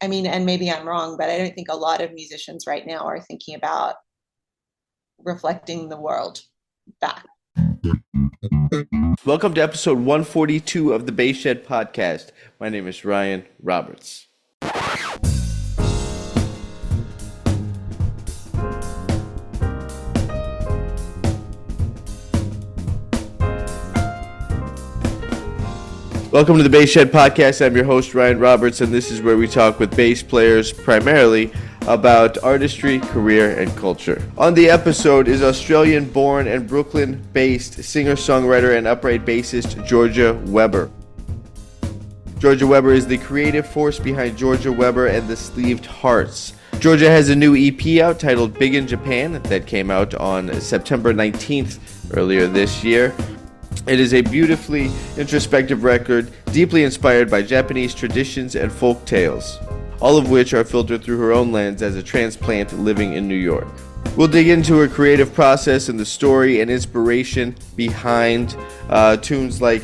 I mean, and maybe I'm wrong, but I don't think a lot of musicians right now are thinking about reflecting the world back. Welcome to episode 142 of the Bass Shed podcast. My name is Ryan Roberts. Welcome to the Bass Shed podcast. I'm your host, Ryan Roberts, and this is where we talk with bass players primarily about artistry, career, and culture. On the episode is Australian-born and Brooklyn-based singer-songwriter and upright bassist Georgia Weber. Georgia Weber is the creative force behind Georgia Weber and the Sleeved Hearts. Georgia has a new EP out titled Big in Japan that came out on September 19th earlier this year. It is a beautifully introspective record, deeply inspired by Japanese traditions and folk tales, all of which are filtered through her own lens as a transplant living in New York. We'll dig into her creative process and the story and inspiration behind tunes like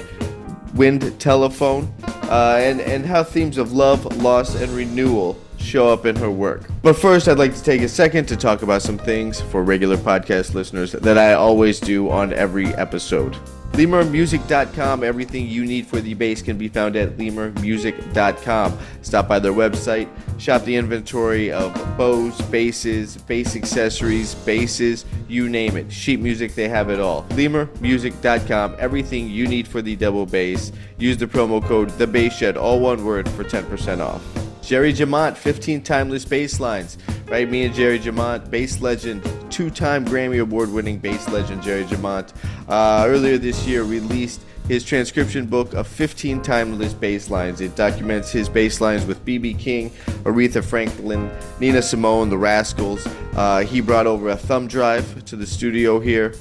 Wind Telephone and how themes of love, loss, and renewal show up in her work. But first, I'd like to take a second to talk about some things for regular podcast listeners that I always do on every episode. LemurMusic.com. Everything you need for the bass can be found at LemurMusic.com. Stop by their website, shop the inventory of bows, basses, bass accessories, basses, you name it. Sheet music, they have it all. LemurMusic.com. Everything you need for the double bass. Use the promo code TheBassShed, all one word, for 10% off. Jerry Jamont, 15 timeless bass lines. Right, me and Jerry Jamont, bass legend, two-time Grammy Award-winning bass legend Jerry Jamont, earlier this year released his transcription book of 15 timeless bass lines. It documents his bass lines with B.B. King, Aretha Franklin, Nina Simone, The Rascals. He brought over a thumb drive to the studio here,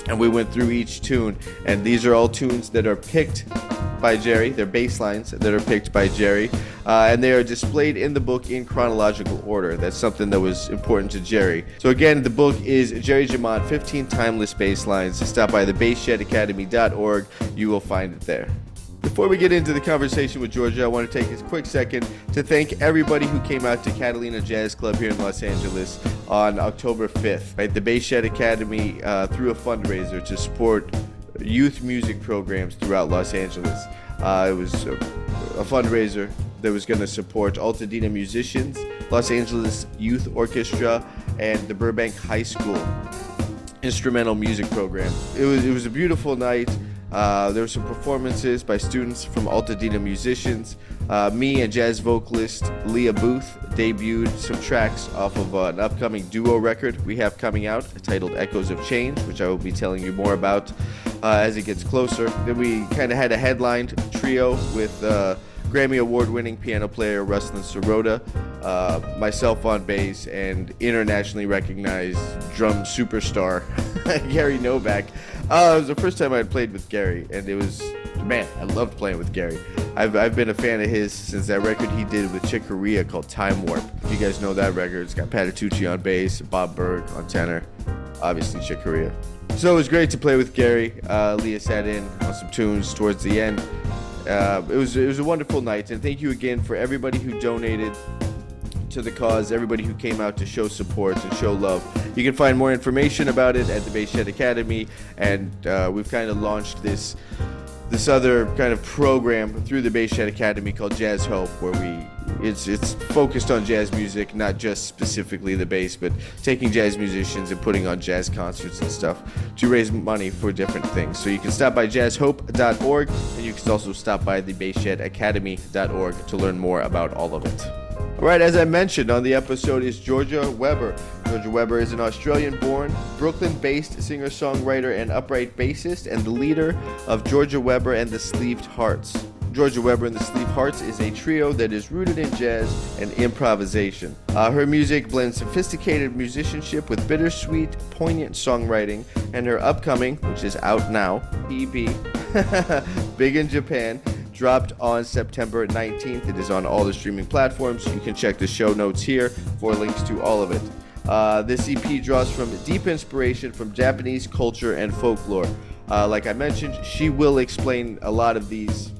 and we went through each tune. And these are all tunes that are picked by Jerry. They're bass lines that are picked by Jerry, and they are displayed in the book in chronological order. That's something that was important to Jerry. So again, the book is Jerry Jamont, 15 Timeless Bass Lines. Stop by thebassshedacademy.org. You will find it there. Before we get into the conversation with Georgia, I want to take a quick second to thank everybody who came out to Catalina Jazz Club here in Los Angeles on October 5th. Right, the Bass Shed Academy threw a fundraiser to support youth music programs throughout Los Angeles. It was a fundraiser that was going to support Altadena musicians, Los Angeles Youth Orchestra, and the Burbank High School instrumental music program. It was a beautiful night. There were some performances by students from Altadena musicians. Me and jazz vocalist Leah Booth debuted some tracks off of an upcoming duo record we have coming out titled Echoes of Change, which I will be telling you more about as it gets closer. Then we kind of had a headlined trio with Grammy Award-winning piano player Ruslan Sirota, myself on bass, and internationally recognized drum superstar Gary Novak. It was the first time I had played with Gary, and it was, man, I loved playing with Gary. I've been a fan of his since that record he did with Chick Corea called Time Warp. If you guys know that record, it's got Patitucci on bass, Bob Berg on tenor, obviously Chick Corea. So it was great to play with Gary. Leah sat in on some tunes towards the end. It was a wonderful night, and thank you again for everybody who donated to the cause, everybody who came out to show support and show love. You can find more information about it at the Bass Shed Academy, and we've kind of launched this other kind of program through the Bass Shed Academy called Jazz Hope, where it's focused on jazz music, not just specifically the bass, but taking jazz musicians and putting on jazz concerts and stuff to raise money for different things. So you can stop by jazzhope.org, and you can also stop by the bassshedacademy.org to learn more about all of it. All right, as I mentioned on the episode is Georgia Weber. Georgia Weber is an Australian-born, Brooklyn-based singer-songwriter and upright bassist, and the leader of Georgia Weber and the Sleeved Hearts. Georgia Weber and the Sleeved Hearts is a trio that is rooted in jazz and improvisation. Her music blends sophisticated musicianship with bittersweet, poignant songwriting, and her upcoming, which is out now, EP, Big in Japan, dropped on September 19th. It is on all the streaming platforms. You can check the show notes here for links to all of it. This EP draws from deep inspiration from Japanese culture and folklore. Like I mentioned, she will explain a lot of these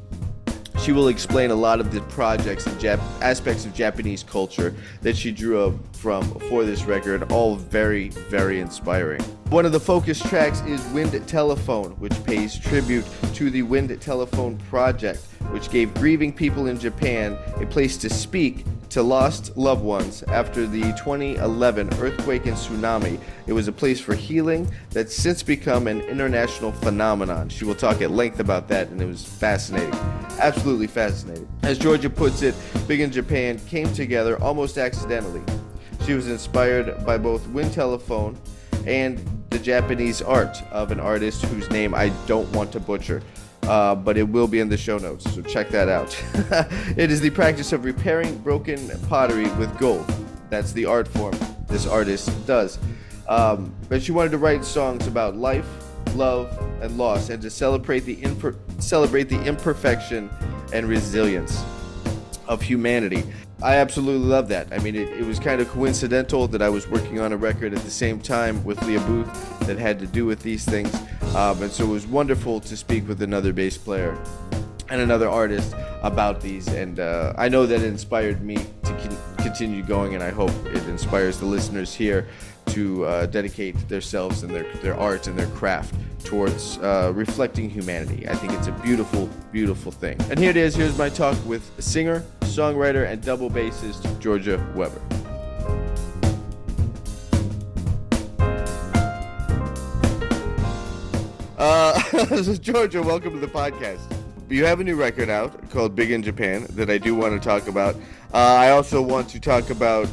She will explain a lot of the projects and aspects of Japanese culture that she drew up from for this record, all very, very inspiring. One of the focus tracks is Wind Telephone, which pays tribute to the Wind Telephone Project, which gave grieving people in Japan a place to speak to lost loved ones after the 2011 earthquake and tsunami. It was a place for healing that's since become an international phenomenon. She will talk at length about that, and it was fascinating. Absolutely fascinating. As Georgia puts it, Big in Japan came together almost accidentally. She was inspired by both Wind Telephone and the Japanese art of an artist whose name I don't want to butcher. But it will be in the show notes, so check that out. It is the practice of repairing broken pottery with gold. That's the art form this artist does. But she wanted to write songs about life, love, and loss, and to celebrate the imperfection and resilience of humanity. I absolutely love that. I mean, it was kind of coincidental that I was working on a record at the same time with Leah Booth that had to do with these things. And so it was wonderful to speak with another bass player and another artist about these. And I know that it inspired me to continue going, and I hope it inspires the listeners here to dedicate themselves and their art and their craft towards reflecting humanity. I think it's a beautiful, beautiful thing. And here it is. Here's my talk with singer, songwriter, and double bassist Georgia Weber. So Georgia, welcome to the podcast. You have a new record out called Big in Japan that I do want to talk about. I also want to talk about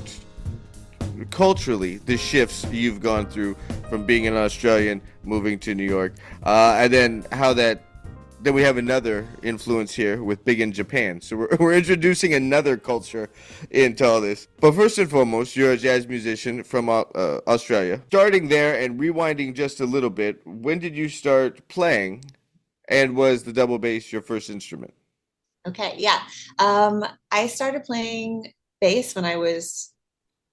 culturally the shifts you've gone through from being an Australian moving to New York, and then how then we have another influence here with Big in Japan. So we're introducing another culture into all this. But first and foremost, you're a jazz musician from Australia. Starting there and rewinding just a little bit, when did you start playing, and was the double bass your first instrument? Okay, yeah. I started playing bass when I was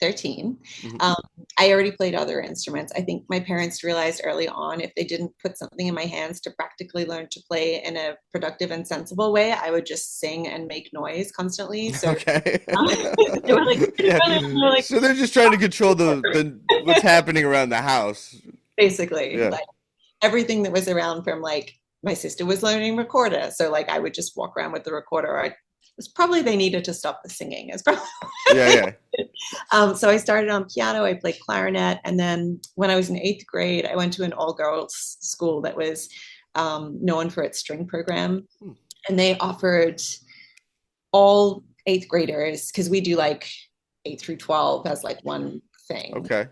13. Mm-hmm. I already played other instruments. I think my parents realized early on if they didn't put something in my hands to practically learn to play in a productive and sensible way, I would just sing and make noise constantly. So okay. they were like, yeah. So they're just trying to control the what's happening around the house. Basically, yeah. like everything that was around, from like my sister was learning recorder. So like I would just walk around with the recorder. It's probably they needed to stop the singing. It's probably yeah. So I started on piano. I played clarinet, and then when I was in 8th grade, I went to an all-girls school that was known for its string program, and they offered all 8th graders, because we do like 8 through 12 as like one thing. Okay.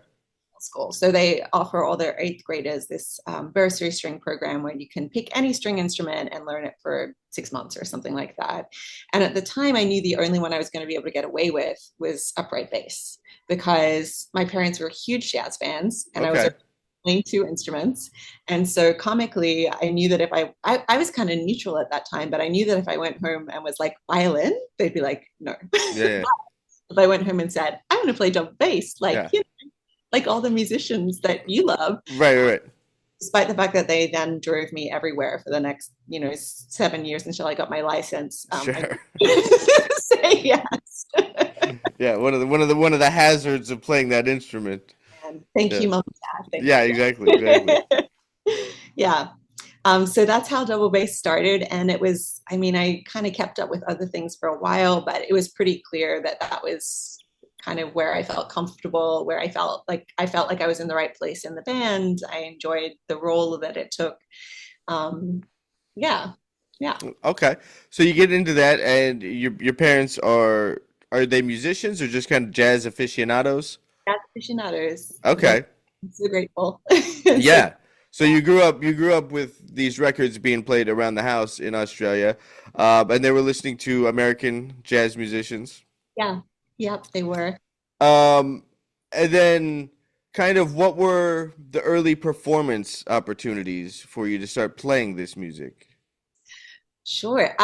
School. So they offer all their 8th graders this bursary string program where you can pick any string instrument and learn it for 6 months or something like that. And at the time, I knew the only one I was going to be able to get away with was upright bass, because my parents were huge jazz fans, and I was playing 2 instruments. And so comically, I knew that if I was kind of neutral at that time, but I knew that if I went home and was like violin, they'd be like, no. Yeah. If I went home and said, I'm going to play double bass, like, you know, like all the musicians that you love. Right. Despite the fact that they then drove me everywhere for the next, 7 years until I got my license. Sure. Say yes. Yeah, one of the hazards of playing that instrument. And thank you, Mom and Dad. Yeah, exactly. Yeah. So that's how double bass started. And it was, I kind of kept up with other things for a while, but it was pretty clear that was kind of where I felt comfortable, where I felt like I was in the right place in the band. I enjoyed the role that it took. Yeah. Okay. So you get into that, and your parents are they musicians or just kind of jazz aficionados? Jazz aficionados. Okay. I'm so grateful. Yeah. So you grew up with these records being played around the house in Australia, and they were listening to American jazz musicians. Yeah. Yep, they were. And then kind of what were the early performance opportunities for you to start playing this music? Sure.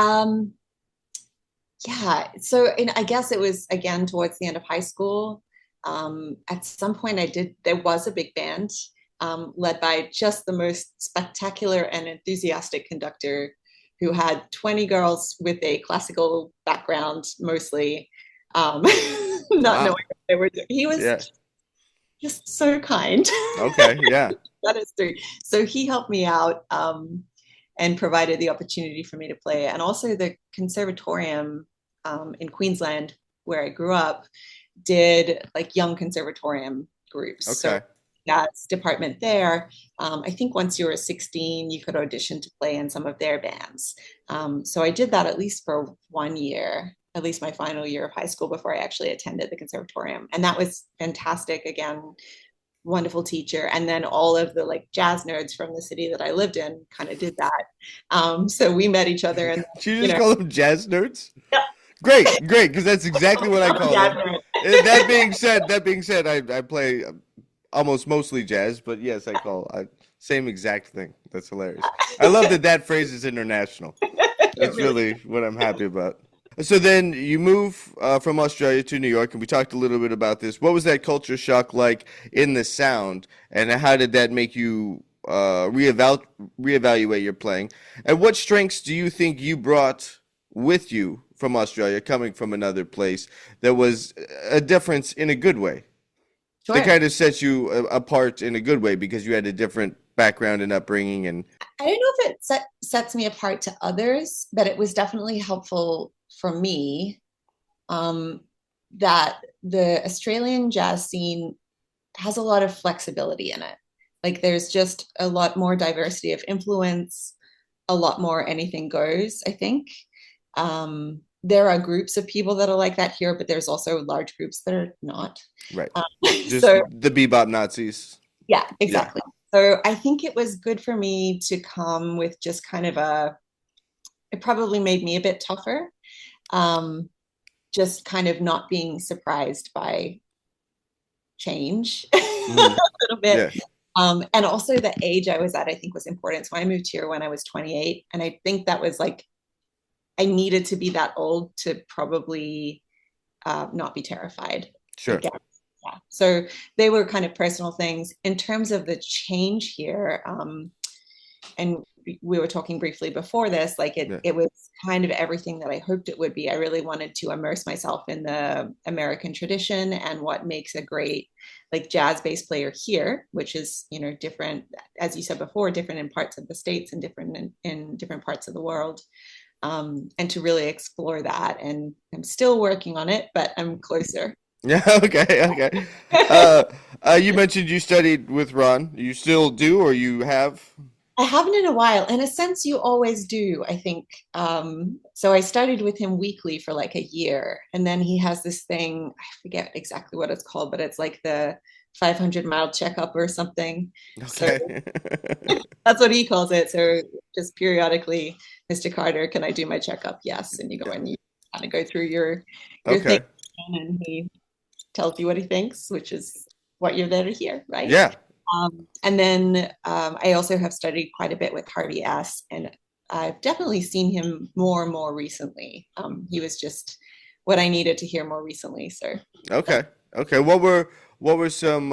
Yeah. So I guess it was, again, towards the end of high school. At some point there was a big band led by just the most spectacular and enthusiastic conductor who had 20 girls with a classical background mostly, not knowing Wow. what they were doing. He was Yeah. just so kind. Okay. Yeah. That is true. So he helped me out, and provided the opportunity for me to play. And also the conservatorium in Queensland, where I grew up, did like young conservatorium groups. So Okay. that's department there. I think once you were 16, you could audition to play in some of their bands. So I did that at least for 1 year, at least my final year of high school before I actually attended the conservatorium. And that was fantastic. Again, wonderful teacher. And then all of the like jazz nerds from the city that I lived in kind of did that. So we met each other and, Did you you just know, call them jazz nerds? yeah. Great, great, because that's exactly what I call Jazz them. nerd. That being said, I play almost mostly jazz, but yes, same exact thing. That's hilarious. I love that phrase is international. It That's really, really what I'm happy about. So then you move from Australia to New York, and we talked a little bit about this. What was that culture shock like in the sound, and how did that make you reevaluate your playing? And what strengths do you think you brought with you from Australia, coming from another place, that was a difference in a good way? That sure. kind of sets you apart in a good way because you had a different background and upbringing, and I don't know if it sets me apart to others, but it was definitely helpful for me, um, that the Australian jazz scene has a lot of flexibility in it. Like there's just a lot more diversity of influence, a lot more anything goes, I think. There are groups of people that are like that here, but there's also large groups that are not. right, Um, just so the bebop Nazis. yeah, Yeah, exactly. So I think it was good for me to come with just kind of it probably made me a bit tougher. Um, just kind of not being surprised by change a hmm, little bit. yeah, And also the age I was at, I think was important. So I moved here when I was 28. And I think that was like, I needed to be that old to probably not be terrified sure. again. Yeah. So they were kind of personal things. In terms of the change here, and we were talking briefly before this, like Yeah, it was kind of everything that I hoped it would be. I really wanted to immerse myself in the American tradition and what makes a great like jazz bass player here, which is, different, as you said before, different in parts of the States and different in different parts of the world. And to really explore that. And I'm still working on it, but I'm closer. yeah. Okay, okay. You mentioned you studied with Ron. You still do, or you have? I haven't in a while. In a sense, you always do, I think. So I studied with him weekly for like a year. And then he has this thing, I forget exactly what it's called, but it's like the 500-mile checkup or something. So Okay. that's what he calls it. So just periodically, Mr. Carter, can I do my checkup? Yes. And you go Yeah. and you kind of go through your thing, Okay. and he tells you what he thinks, which is what you're there to hear, right? Yeah. And then I also have studied quite a bit with Harvey S. And I've definitely seen him more and more recently. He was just what I needed to hear more recently. So Okay. Okay. What were some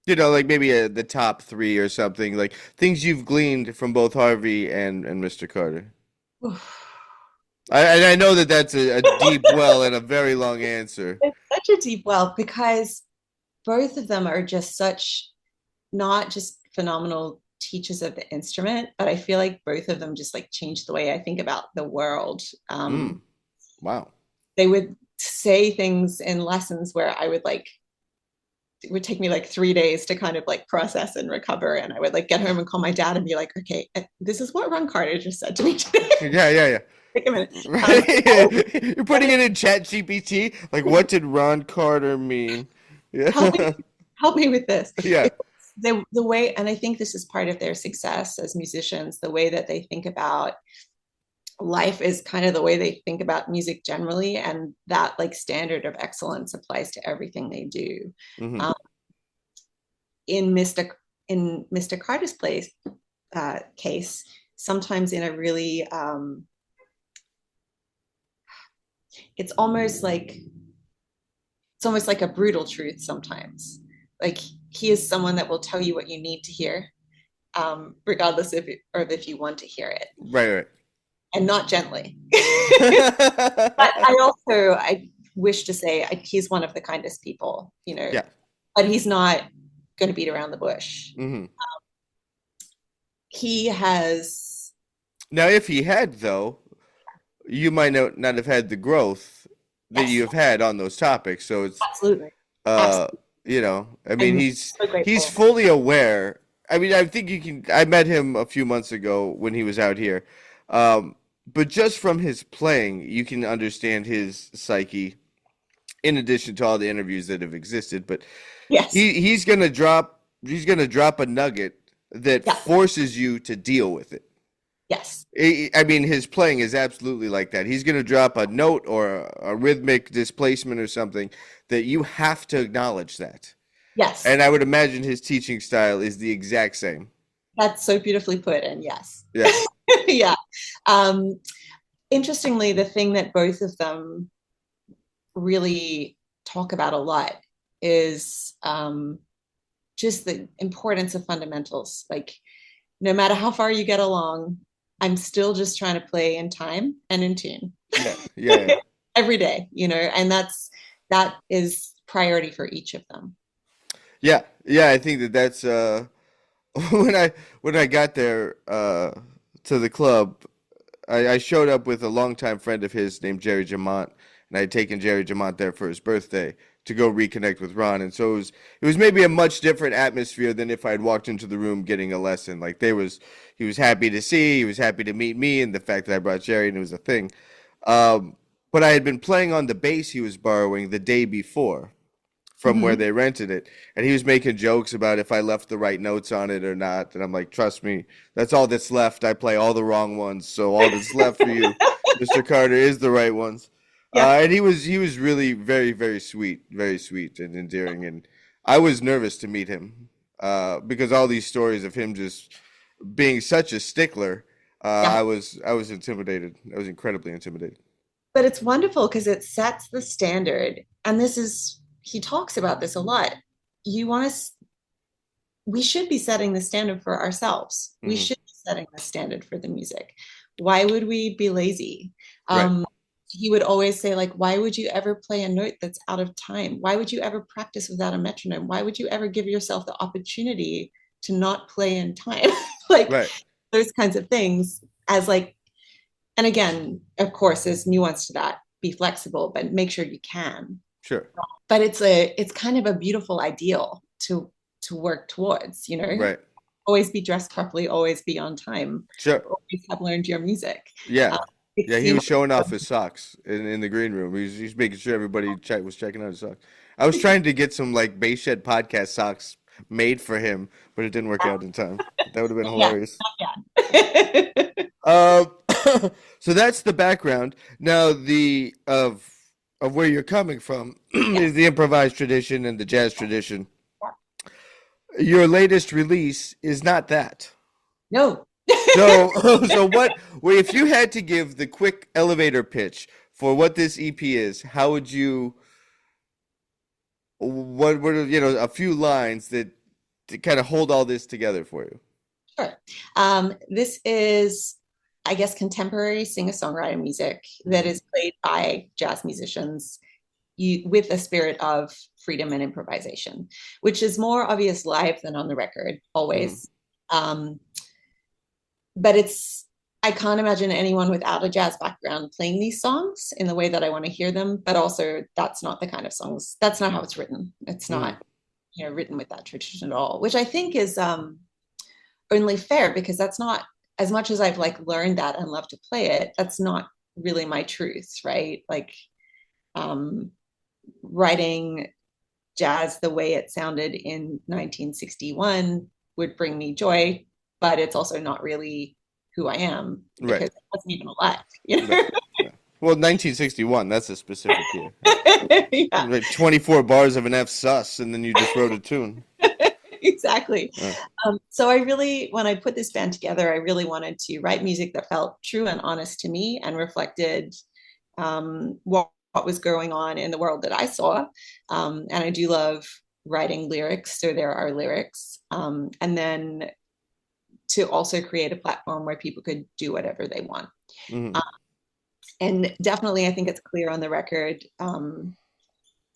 like maybe the top three or something, like things you've gleaned from both Harvey and Mr. Carter? I know that that's a deep well and a very long answer. it's such a deep well because both of them are just such not just phenomenal teachers of the instrument, but I feel like both of them just like changed the way I think about the world. Mm. Wow. They would say things in lessons where I would like, it would take me like 3 days to kind of like process and recover. And I would like get home and call my dad and be like, okay, this is what Ron Carter just said to me today. Yeah, yeah, yeah. Take a minute. Right. You're putting it in Chat GPT. Like, what did Ron Carter mean? help me Yeah. help me with this. Yeah. The way, and I think this is part of their success as musicians, the way that they think about life is kind of the way they think about music generally, and that like standard of excellence applies to everything they do. Hmm. Um, in Mr. Carter's case, sometimes in a really it's almost like a brutal truth sometimes. Like he is someone that will tell you what you need to hear, regardless if you want to hear it, Right, and not gently. But right. I wish to say he's one of the kindest people, Yeah. but he's not going to beat around the bush. Hmm. He has, Now, if he had, though, you might not have had the growth that you yes, have had on those topics. So it's, absolutely, uh, absolutely. I mean, I'm he's so he's grateful. fully aware. I mean, I think you can. I met him a few months ago when he was out here, but just from his playing, you can understand his psyche. In addition to all the interviews that have existed, but Yes, he's gonna drop a nugget that yeah, forces you to deal with it. yes, I mean, his playing is absolutely like that. He's going to drop a note or a rhythmic displacement or something that you have to acknowledge that. yes. And I would imagine his teaching style is the exact same. That's so beautifully put. And yes, Yeah. yeah. Um, Interestingly, the thing that both of them really talk about a lot is just the importance of fundamentals. Like, no matter how far you get along, I'm still just trying to play in time and in tune Yeah. Yeah. every day, and that is priority for each of them. Yeah. Yeah. I think that's when I got there to the club, I showed up with a longtime friend of his named Jerry Jamont, and I had taken Jerry Jamont there for his birthday to go reconnect with Ron. And so it was maybe a much different atmosphere than if I had walked into the room getting a lesson. Like he was happy to see, he was happy to meet me, and the fact that I brought Jerry and it was a thing. Um, but I had been playing on the bass he was borrowing the day before from where Mm-hmm. they rented it. And he was making jokes about if I left the right notes on it or not. And I'm like, trust me, that's all that's left. I play all the wrong ones. So all that's left for you, Mr. Carter, is the right ones. Yeah. And he was really very sweet and endearing. And I was nervous to meet him because all these stories of him just being such a stickler, Yeah. I was intimidated. I was incredibly intimidated. But it's wonderful because it sets the standard. And he talks about this a lot. You want to, we should be setting the standard for ourselves. We Hmm. should be setting the standard for the music. Why would we be lazy? Right, He would always say, like, why would you ever play a note that's out of time? Why would you ever practice without a metronome? Why would you ever give yourself the opportunity to not play in time? Like right, those kinds of things as like, and again, of course, there's nuance to that. Be flexible, but make sure you can. sure, But it's kind of a beautiful ideal to work towards, right, always be dressed properly, always be on time, sure. always have learned your music. Yeah. It Yeah, he seems was showing off his socks in the green room. He was making sure everybody was checking out his socks. I was trying to get some like Bass Shed podcast socks made for him, but it didn't work out in time. That would have been yeah, hilarious. yeah. Um, so that's the background. Now the of where you're coming from is Yes. the improvised tradition and the jazz tradition. Your latest release is not that. No. So, so well, if you had to give the quick elevator pitch for what this EP is, how would you, what were, a few lines that to kind of hold all this together for you? Sure. This is, I guess, contemporary singer-songwriter music that Hmm. is played by jazz musicians with a spirit of freedom and improvisation, which is more obvious live than on the record, Hmm. always. Um, but I can't imagine anyone without a jazz background playing these songs in the way that I want to hear them. But also, that's not the kind of songs. That's not how it's written. It's Hmm. not, written with that tradition at all. Which I think is only fair because that's not as much as I've like learned that and love to play it. That's not really my truth, right? Like um, writing jazz the way it sounded in 1961 would bring me joy, but it's also not really who I am because Right. it wasn't even alive. Right. Yeah. Well, 1961, that's a specific year. Yeah, Like 24 bars of an F sus, and then you just wrote a tune. exactly. Uh, So I really, when I put this band together, I really wanted to write music that felt true and honest to me and reflected what was going on in the world that I saw. And I do love writing lyrics, so there are lyrics. And then to also create a platform where people could do whatever they want. Hmm. And definitely, I think it's clear on the record.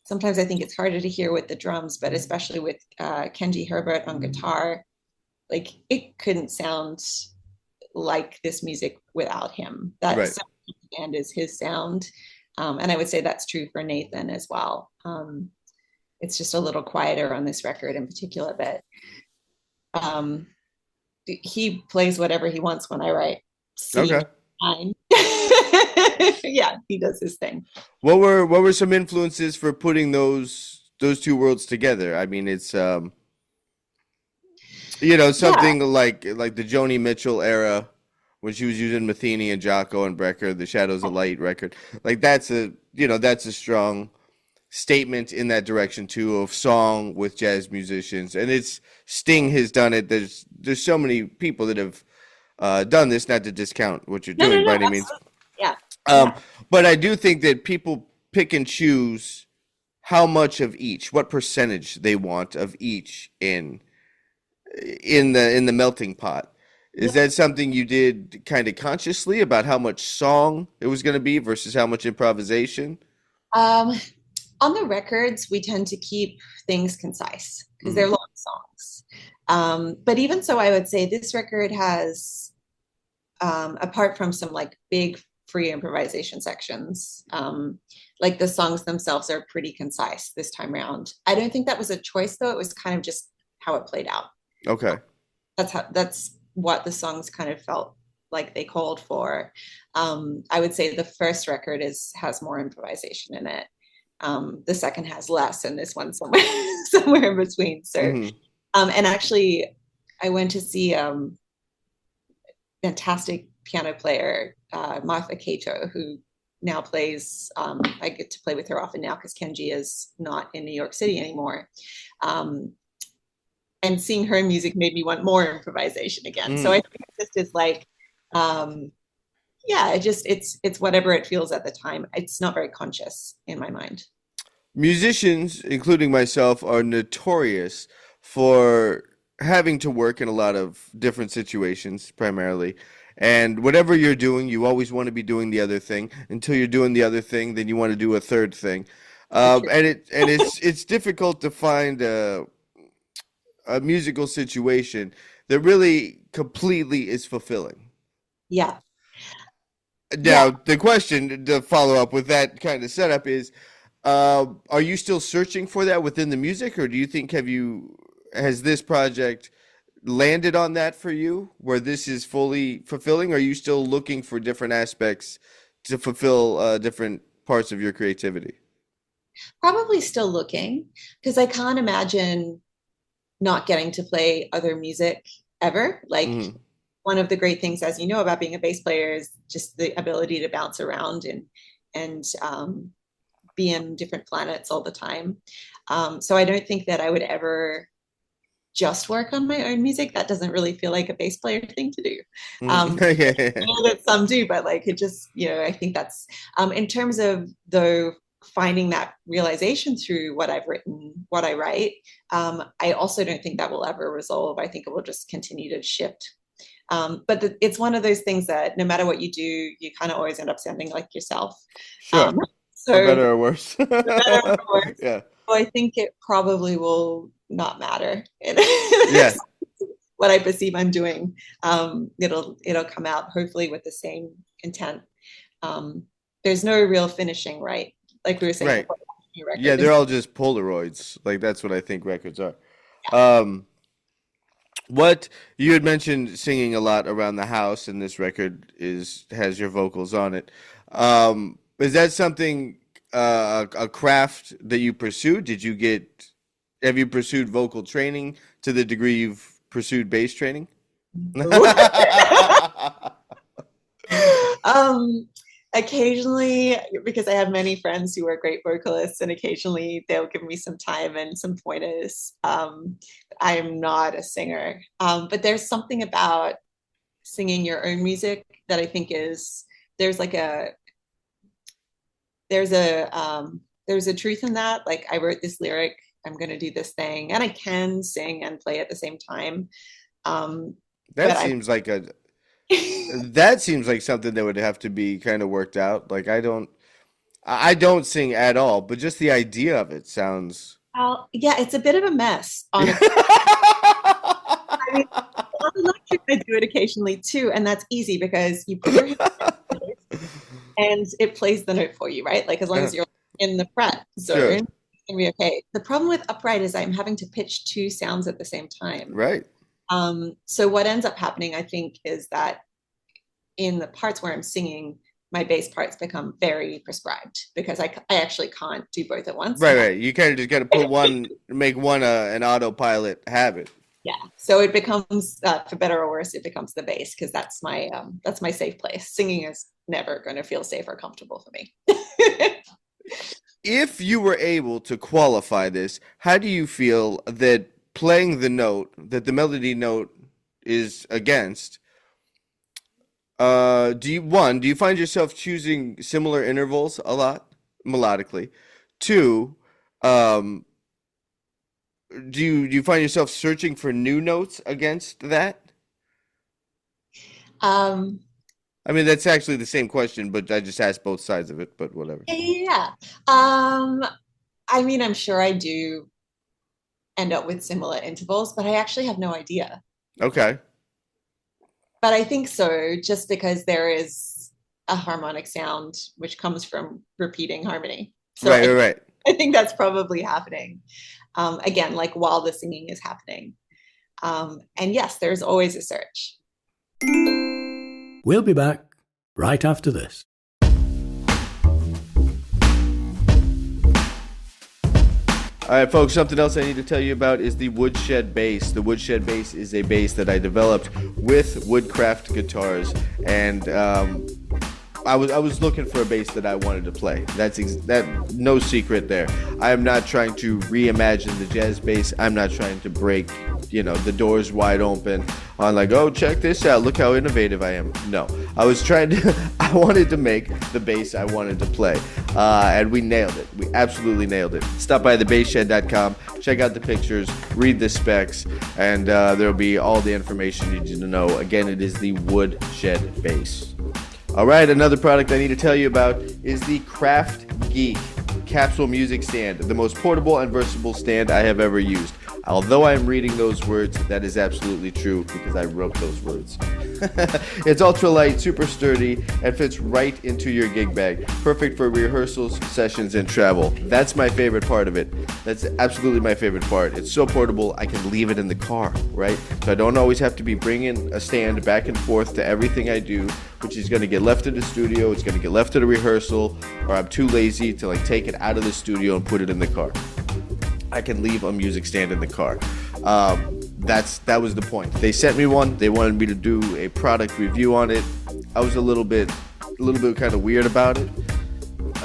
Sometimes I think it's harder to hear with the drums, but especially with Kenji Herbert on guitar, like it couldn't sound like this music without him. That Right. sound and is his sound. And I would say that's true for Nathan as well. It's just a little quieter on this record in particular, but um, he plays whatever he wants when I write. City Okay. fine. Yeah, he does his thing. What were some influences for putting those two worlds together? I mean, it's Yeah. something like the Joni Mitchell era when she was using Matheny and Jocko and Brecker, the Shadows of Light record. Like that's a strong statement in that direction too of song with jazz musicians, and it's Sting has done it. There's so many people that have done this. Not to discount what you're No, no, doing by no, any means, absolutely. Yeah. um, Yeah. but I do think that people pick and choose how much of each, what percentage they want of each in the melting pot. Is Yeah. that something you did kind of consciously about how much song it was going to be versus how much improvisation? Um, on the records, we tend to keep things concise because Hmm. they're long songs. But even so, I would say this record has, apart from some like big free improvisation sections, like the songs themselves are pretty concise this time around. I don't think that was a choice though. It was kind of just how it played out. Okay. That's what the songs kind of felt like they called for. I would say the first record has more improvisation in it. The second has less, and this one somewhere somewhere in between. So, Hmm. and actually, I went to see fantastic piano player Martha Kato, who now plays. I get to play with her often now because Kenji is not in New York City anymore. Um, and seeing her music made me want more improvisation again. So I Hmm. think it just is like, um, yeah, it's whatever it feels at the time. It's not very conscious in my mind. Musicians, including myself, are notorious for having to work in a lot of different situations, primarily. And whatever you're doing, you always want to be doing the other thing. Until you're doing the other thing, then you want to do a third thing. So true. And it's difficult to find a musical situation that really completely is fulfilling. Yeah, yeah. Now, the question to follow up with that kind of setup is, are you still searching for that within the music, or do you think has this project landed on that for you, where this is fully fulfilling? Or are you still looking for different aspects to fulfill different parts of your creativity? Probably still looking because I can't imagine not getting to play other music ever. Like Hmm. one of the great things, as you know, about being a bass player is just the ability to bounce around and be in different planets all the time. So I don't think that I would ever just work on my own music. That doesn't really feel like a bass player thing to do. Hmm. Um, I know that some do, but like it just, I think that's in terms of though finding that realization through what I've written, what I write. I also don't think that will ever resolve. I think it will just continue to shift. But it's one of those things that no matter what you do, you kind of always end up sounding like yourself. Sure, Um, for so better or worse. for better or for worse. Yeah, So I think it probably will not matter. yeah, What I perceive I'm doing, it'll come out hopefully with the same intent. Um, there's no real finishing, right? Like we were saying right. before, the Yeah, record. they're all just Polaroids. Like that's what I think records are. Um, what you had mentioned singing a lot around the house, and this record is has your vocals on it. Is that something a craft that you pursued? Have you pursued vocal training to the degree you've pursued bass training? um, occasionally, because I have many friends who are great vocalists, and occasionally they'll give me some time and some pointers. I am not a singer, but there's something about singing your own music that I think is there's like a there's a there's a truth in that. Like I wrote this lyric, I'm going to do this thing, and I can sing and play at the same time. Um, That seems like a that seems like something that would have to be kind of worked out. Like I don't sing at all, but just the idea of it sounds. Yeah, it's a bit of a mess, honestly. I mean, on electric, I do it occasionally too, and that's easy because you put your hand and it plays the note for you, right? Like as long as you're in the fret Sure. zone, it's gonna be okay. The problem with upright is I'm having to pitch two sounds at the same time. Right. So what ends up happening, I think, is that in the parts where I'm singing, my bass parts become very prescribed because I actually can't do both at once. Right, right. You kind of just got to put one, make one an autopilot habit. Yeah, so it becomes, for better or worse, it becomes the bass because that's my safe place. Singing is never going to feel safe or comfortable for me. If you were able to qualify this, how do you feel that playing the note that the melody note is against? Do you find yourself choosing similar intervals a lot melodically? Two, um, do you find yourself searching for new notes against that? um, I mean, that's actually the same question, but I just asked both sides of it, but whatever. yeah. Um, I mean, I'm sure I do end up with similar intervals, but I actually have no idea. Okay. But I think so, just because there is a harmonic sound which comes from repeating harmony. So Right, right, right. I think that's probably happening. Again, like while the singing is happening. And yes, there's always a search. We'll be back right after this. All right, folks, something else I need to tell you about is the Woodshed bass. The Woodshed bass is a bass that I developed with Woodcraft guitars, and I was looking for a bass that I wanted to play. That no secret there. I am not trying to reimagine the jazz bass. I'm not trying to break, the doors wide open on like, oh, check this out. Look how innovative I am. No, I wanted to make the bass I wanted to play. And we nailed it. We absolutely nailed it. Stop by thebasshed.com, check out the pictures, read the specs, and there'll be all the information you need to know. Again, it is the Woodshed bass. All right, another product I need to tell you about is the Craft Geek capsule music stand, the most portable and versatile stand I have ever used. Although I'm reading those words, that is absolutely true because I wrote those words. It's ultralight, super sturdy, and fits right into your gig bag. Perfect for rehearsals, sessions, and travel. That's my favorite part of it. That's absolutely my favorite part. It's so portable, I can leave it in the car, right? So I don't always have to be bringing a stand back and forth to everything I do, which is going to get left at the studio, it's going to get left at a rehearsal, or I'm too lazy to take it out of the studio and put it in the car. I can leave a music stand in the car. That was the point. They sent me one. They wanted me to do a product review on it. I was a little bit kind of weird about it.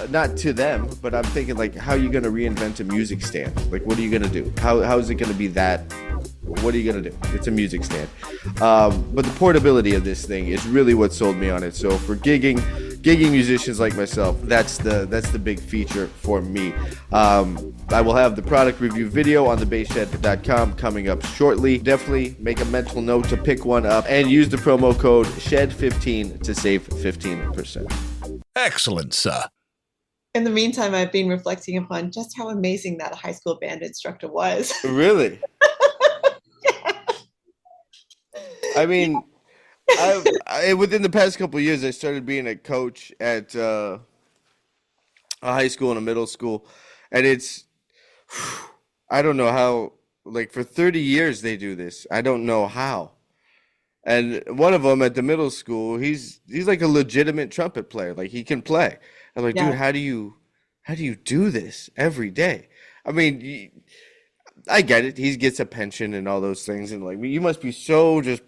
Not to them, but I'm thinking how are you going to reinvent a music stand? What are you going to do? How is it going to be that? What are you going to do? It's a music stand. But the portability of this thing is really what sold me on it. So for gigging musicians like myself, that's the big feature for me. I will have the product review video on thebasshed.com coming up shortly. Definitely make a mental note to pick one up and use the promo code SHED15 to save 15%. Excellent, sir. In the meantime, I've been reflecting upon just how amazing that high school band instructor was. Really? I mean, within the past couple of years, I started being a coach at a high school and a middle school, and I don't know how, for 30 years they do this. I don't know how. And one of them at the middle school, he's like a legitimate trumpet player. He can play. I'm like, Yeah. dude, how do you do this every day? I mean, I get it. He gets a pension and all those things, and you must be so just,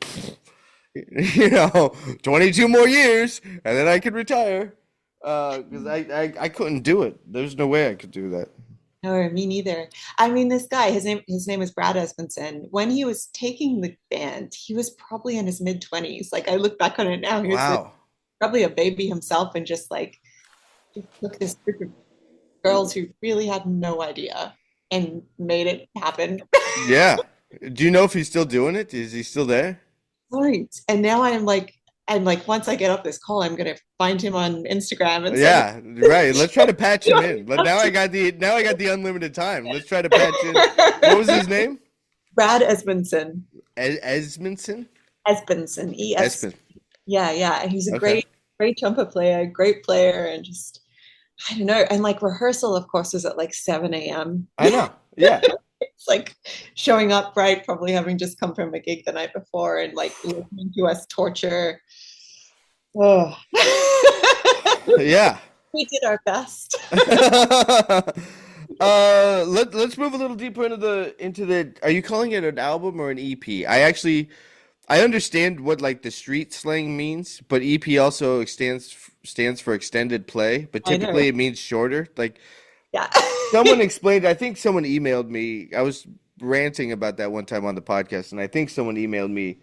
22 more years, and then I could retire. Because I couldn't do it. There's no way I could do that. No, me neither. I mean, this guy, his name is Brad Espenson. When he was taking the band, he was probably in his mid-20s. I look back on it now, he was Wow. probably a baby himself and just took this group of girls who really had no idea and made it happen. Yeah. Do you know if he's still doing it? Is he still there? Right. And now I'm like, once I get off this call, I'm gonna find him on Instagram and send Yeah, right. Let's try to patch him in. But him. now I got the unlimited time. Let's try to patch in. What was his name? Brad Esmondson. Esmondson? Esbenson. ES. Espen. Yeah, yeah. And he's a Okay. great trumpet player, great player, and just I don't know. And like rehearsal, of course, was at like 7 a.m. I know. Yeah. It's like showing up, right? Probably having just come from a gig the night before and like listening to us torture. Oh. Yeah. We did our best. Let's move a little deeper into the are you calling it an album or an EP? I understand what like the street slang means, but EP also stands for extended play, but I know. typically it means shorter. Like Yeah. someone explained, I think someone emailed me. I was ranting about that one time on the podcast, and I think someone emailed me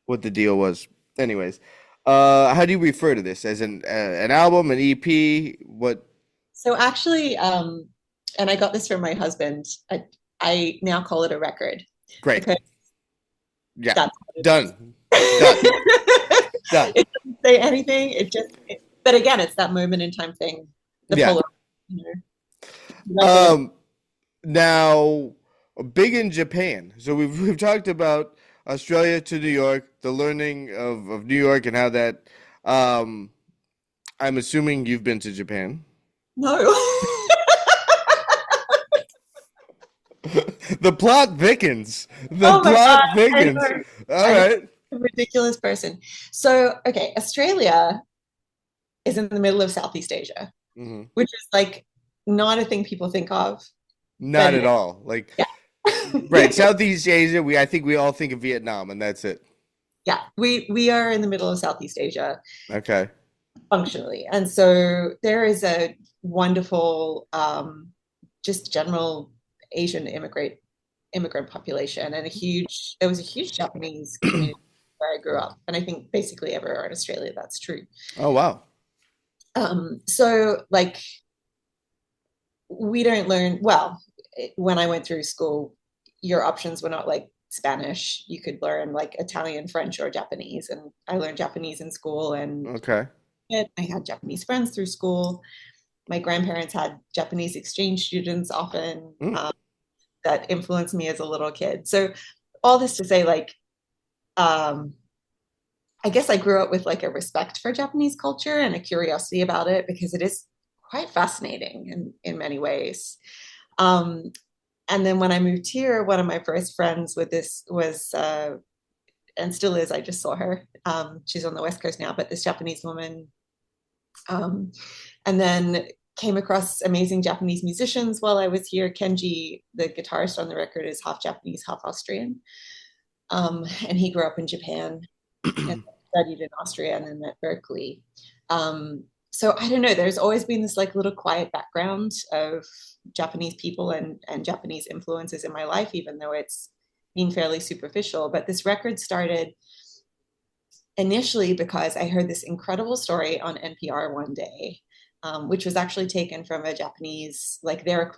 what the deal was. Anyways, how do you refer to this? As an album, an EP? What? So actually, and I got this from my husband. I now call it a record Great. because Yeah. that's what it is. Done. Done. Done. It doesn't say anything. But again, it's that moment in time thing. The Yeah. polar, you know. Now, big in Japan. So we've talked about Australia to New York, the learning of New York and how that. I'm assuming you've been to Japan. No. The plot thickens. The Oh my plot God, thickens. I know. All right. I'm a ridiculous person. So, okay, Australia is in the middle of Southeast Asia, Hmm. which is like not a thing people think of. Not But at all. Like, yeah. right, Southeast Asia. I think we all think of Vietnam, and that's it. Yeah, we are in the middle of Southeast Asia Okay. functionally. And so there is a wonderful just general Asian immigrant population and there was a huge Japanese community where I grew up. And I think basically everywhere in Australia that's true. Oh wow. So like we don't learn well when I went through school, your options were not like Spanish. You could learn like Italian, French, or Japanese. And I learned Japanese in school and Okay. I had Japanese friends through school. My grandparents had Japanese exchange students often that influenced me as a little kid. So all this to say, like, I guess I grew up with like a respect for Japanese culture and a curiosity about it because it is quite fascinating in many ways. Um, and then when I moved here, one of my first friends with this was, and still is, I just saw her. She's on the West Coast now, but this Japanese woman. And then came across amazing Japanese musicians while I was here. Kenji, the guitarist on the record, is half Japanese, half Austrian. And he grew up in Japan and studied in Austria and then at Berkeley. So I don't know, there's always been this like little quiet background of Japanese people and Japanese influences in my life, even though it's been fairly superficial. But this record started initially because I heard this incredible story on NPR one day, which was actually taken from a Japanese, like their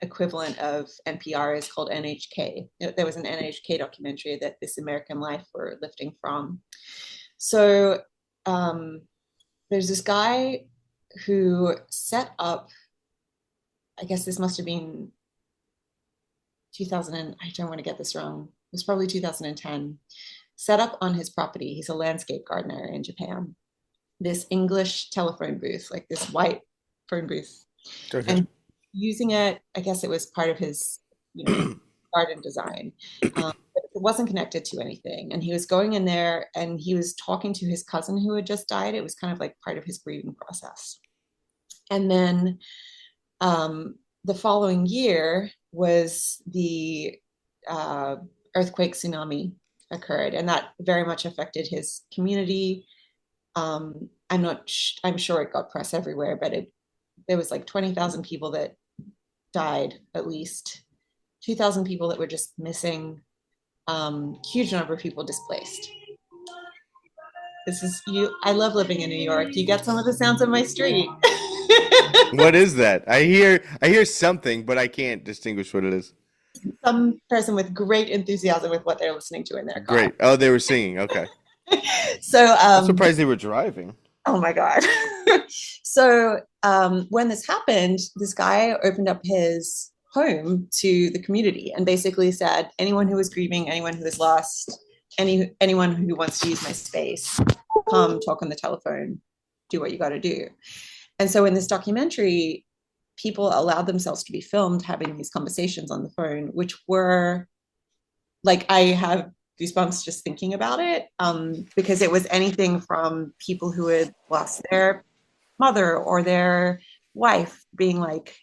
equivalent of NPR is called NHK. There was an NHK documentary that This American Life were lifting from. So there's this guy who set up, I guess this must have been 2000, I don't want to get this wrong, it was probably 2010, set up on his property, he's a landscape gardener in Japan, this English telephone booth, like this white phone booth. Okay. And using it, I guess it was part of his, garden design. But it wasn't connected to anything. And he was going in there and he was talking to his cousin who had just died. It was kind of like part of his grieving process. And then the following year was the earthquake tsunami occurred, and that very much affected his community. I'm sure it got press everywhere, but there was like 20,000 people that died, at least 2,000 people that were just missing, huge number of people displaced. I love living in New York. You get some of the sounds of my street. What is that? I hear something, but I can't distinguish what it is. some person with great enthusiasm with what they're listening to in their car. Great. Oh, they were singing. Okay. So, I'm surprised they were driving. oh my God. So, when this happened, this guy opened up his home to the community and basically said, anyone who is grieving, anyone who is lost, anyone who wants to use my space, come talk on the telephone, do what you got to do. And so in this documentary, people allowed themselves to be filmed having these conversations on the phone, which were like, I have goosebumps just thinking about it, because it was anything from people who had lost their mother or their wife being like,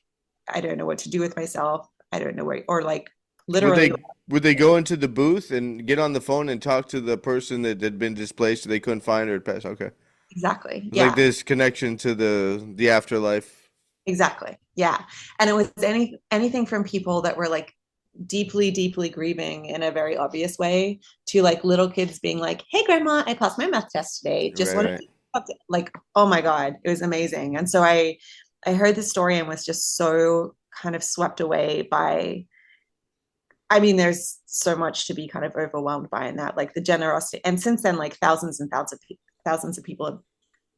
I don't know what to do with myself. I don't know where, or like Would literally. they go into the booth and get on the phone and talk to the person that had been displaced so they couldn't find her at pass? Okay. Exactly. It's like Yeah, this connection to the afterlife. exactly. Yeah. And it was anything from people that were like deeply, deeply grieving in a very obvious way to like little kids being like, hey, grandma, I passed my math test today. Just Right, wanted right. to, like, oh my God, it was amazing. And so I heard the story and was just so kind of swept away by, I mean, there's so much to be kind of overwhelmed by in that, like the generosity. And since then, like thousands of people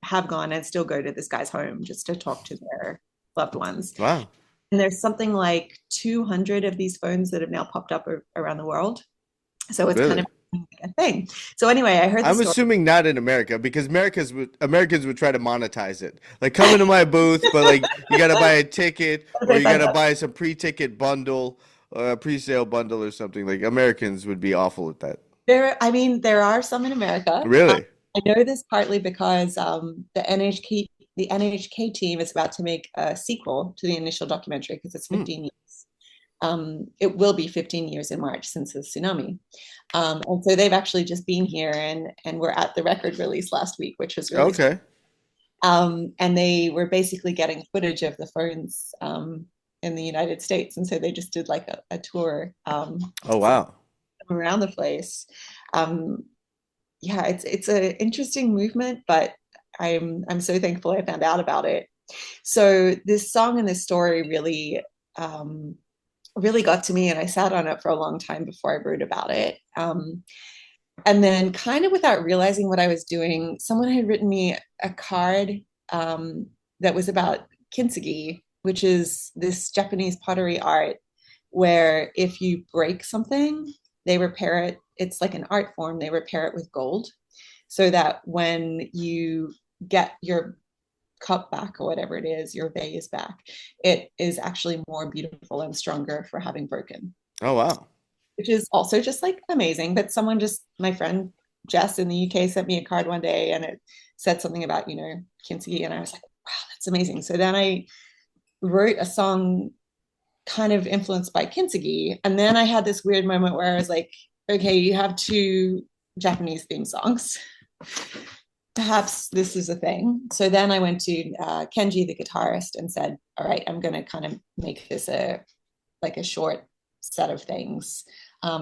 have gone and still go to this guy's home just to talk to their loved ones. Wow. And there's something like 200 of these phones that have now popped up around the world. So it's kind of Really? a thing. So anyway, I heard the I'm story. assuming not in America because Americans would try to monetize it. Like come into my booth, but like you gotta buy a ticket or you gotta buy some pre-ticket bundle or a pre-sale bundle or something. Like Americans would be awful at that. I mean, there are some in America. Really? I know this partly because the NHK team is about to make a sequel to the initial documentary because it's Hmm. 15 years. It will be 15 years in March since the tsunami. And so they've actually just been here and we're at the record release last week, which was really Okay. and they were basically getting footage of the phones in the United States. And so they just did like a tour Oh wow. around the place. Um, yeah, it's an interesting movement, but I'm so thankful I found out about it. So this song and this story really got to me, and I sat on it for a long time before I wrote about it. And then, kind of without realizing what I was doing, someone had written me a card that was about Kintsugi, which is this Japanese pottery art where if you break something, they repair it. It's like an art form, they repair it with gold so that when you get your cup back or whatever it is, your vase back, it is actually more beautiful and stronger for having broken, Oh wow. which is also just like amazing. But someone just, my friend Jess in the UK sent me a card one day and it said something about, Kintsugi. And I was like, wow, that's amazing. So then I wrote a song kind of influenced by Kintsugi. And then I had this weird moment where I was like, okay, you have two Japanese theme songs. Perhaps this is a thing. So then I went to Kenji, the guitarist, and said, all right, I'm going to kind of make this a short set of things.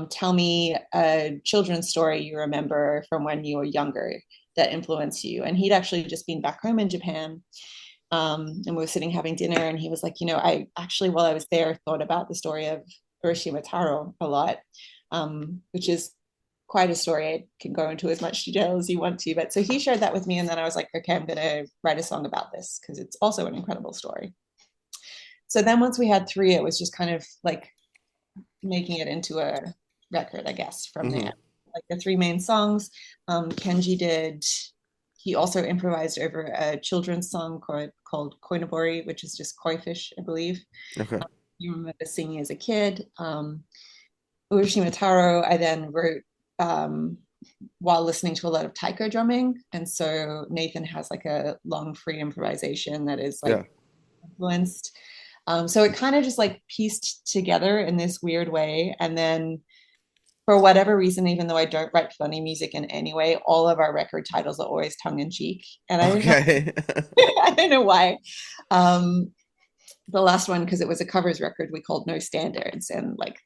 Tell me a children's story you remember from when you were younger that influenced you. And he'd actually just been back home in Japan. And we were sitting having dinner, and he was like, I actually, while I was there, thought about the story of Urashima Taro a lot, which is quite a story. I can go into as much detail as you want to, but so he shared that with me, and then I was like, okay, I'm going to write a song about this because it's also an incredible story. So then once we had three, it was just kind of like making it into a record, I guess, from there. Like the three main songs, Kenji did. He also improvised over a children's song called Koinobori, which is just koi fish, I believe. Okay. You remember singing as a kid. Urashima Taro, I then wrote while listening to a lot of taiko drumming. And so Nathan has like a long free improvisation that is like Yeah. influenced. So it kind of just like pieced together in this weird way. And then for whatever reason, even though I don't write funny music in any way, all of our record titles are always tongue in cheek. And I don't know, Okay. I don't know why. The last one, because it was a covers record, we called No Standards and like